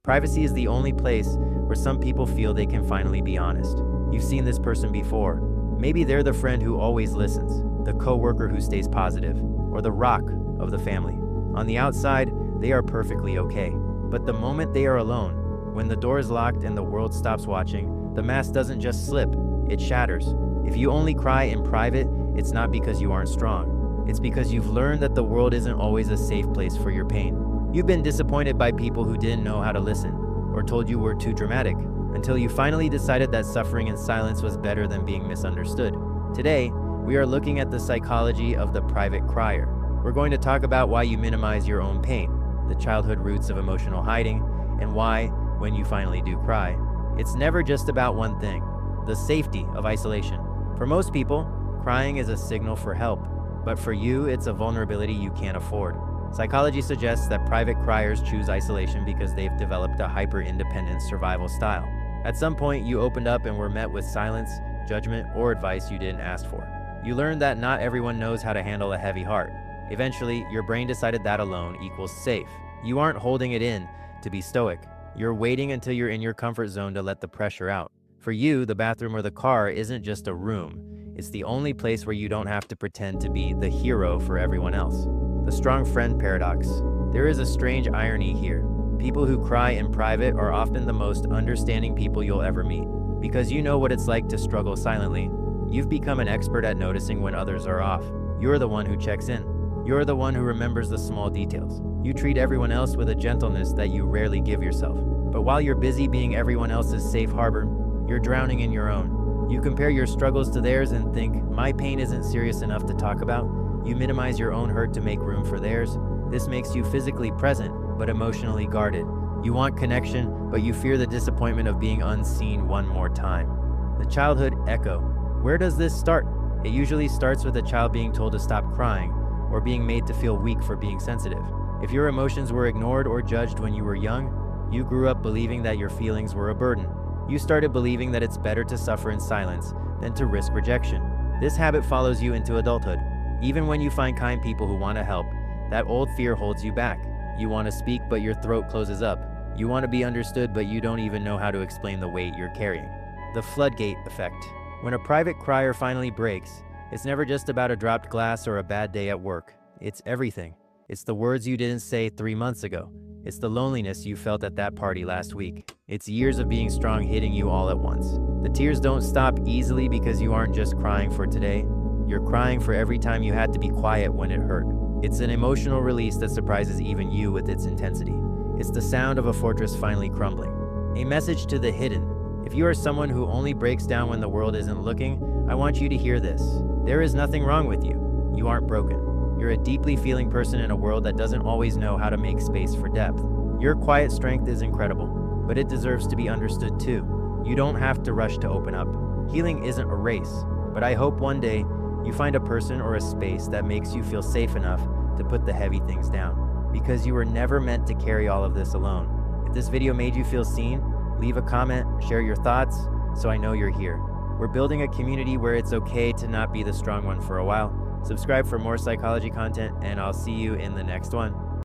Privacy is the only place where some people feel they can finally be honest. You've seen this person before. Maybe they're the friend who always listens, the coworker who stays positive, or the rock of the family. On the outside, they are perfectly okay. But the moment they are alone, when the door is locked and the world stops watching, the mask doesn't just slip, it shatters. If you only cry in private, it's not because you aren't strong. It's because you've learned that the world isn't always a safe place for your pain. You've been disappointed by people who didn't know how to listen, or told you were too dramatic, until you finally decided that suffering in silence was better than being misunderstood. Today, we are looking at the psychology of the private crier. We're going to talk about why you minimize your own pain, the childhood roots of emotional hiding, and why, when you finally do cry, it's never just about one thing, the safety of isolation. For most people, crying is a signal for help, but for you, it's a vulnerability you can't afford. Psychology suggests that private criers choose isolation because they've developed a hyper-independent survival style. At some point, you opened up and were met with silence, judgment, or advice you didn't ask for. You learned that not everyone knows how to handle a heavy heart. Eventually, your brain decided that alone equals safe. You aren't holding it in to be stoic. You're waiting until you're in your comfort zone to let the pressure out. For you, the bathroom or the car isn't just a room. It's the only place where you don't have to pretend to be the hero for everyone else. The strong friend paradox. There is a strange irony here. People who cry in private are often the most understanding people you'll ever meet. Because you know what it's like to struggle silently, you've become an expert at noticing when others are off. You're the one who checks in. You're the one who remembers the small details. You treat everyone else with a gentleness that you rarely give yourself. But while you're busy being everyone else's safe harbor, you're drowning in your own. You compare your struggles to theirs and think, my pain isn't serious enough to talk about. You minimize your own hurt to make room for theirs. This makes you physically present, but emotionally guarded. You want connection, but you fear the disappointment of being unseen one more time. The childhood echo. Where does this start? It usually starts with a child being told to stop crying, or being made to feel weak for being sensitive. If your emotions were ignored or judged when you were young, you grew up believing that your feelings were a burden. You started believing that it's better to suffer in silence than to risk rejection. This habit follows you into adulthood. Even when you find kind people who want to help, that old fear holds you back. You want to speak, but your throat closes up. You want to be understood, but you don't even know how to explain the weight you're carrying. The floodgate effect. When a private crier finally breaks, it's never just about a dropped glass or a bad day at work. It's everything. It's the words you didn't say 3 months ago. It's the loneliness you felt at that party last week. It's years of being strong hitting you all at once. The tears don't stop easily because you aren't just crying for today. You're crying for every time you had to be quiet when it hurt. It's an emotional release that surprises even you with its intensity. It's the sound of a fortress finally crumbling. A message to the hidden. If you are someone who only breaks down when the world isn't looking, I want you to hear this. There is nothing wrong with you. You aren't broken. You're a deeply feeling person in a world that doesn't always know how to make space for depth. Your quiet strength is incredible, but it deserves to be understood too. You don't have to rush to open up. Healing isn't a race, but I hope one day you find a person or a space that makes you feel safe enough to put the heavy things down. Because you were never meant to carry all of this alone. If this video made you feel seen, leave a comment, share your thoughts, so I know you're here. We're building a community where it's okay to not be the strong one for a while. Subscribe for more psychology content, and I'll see you in the next one.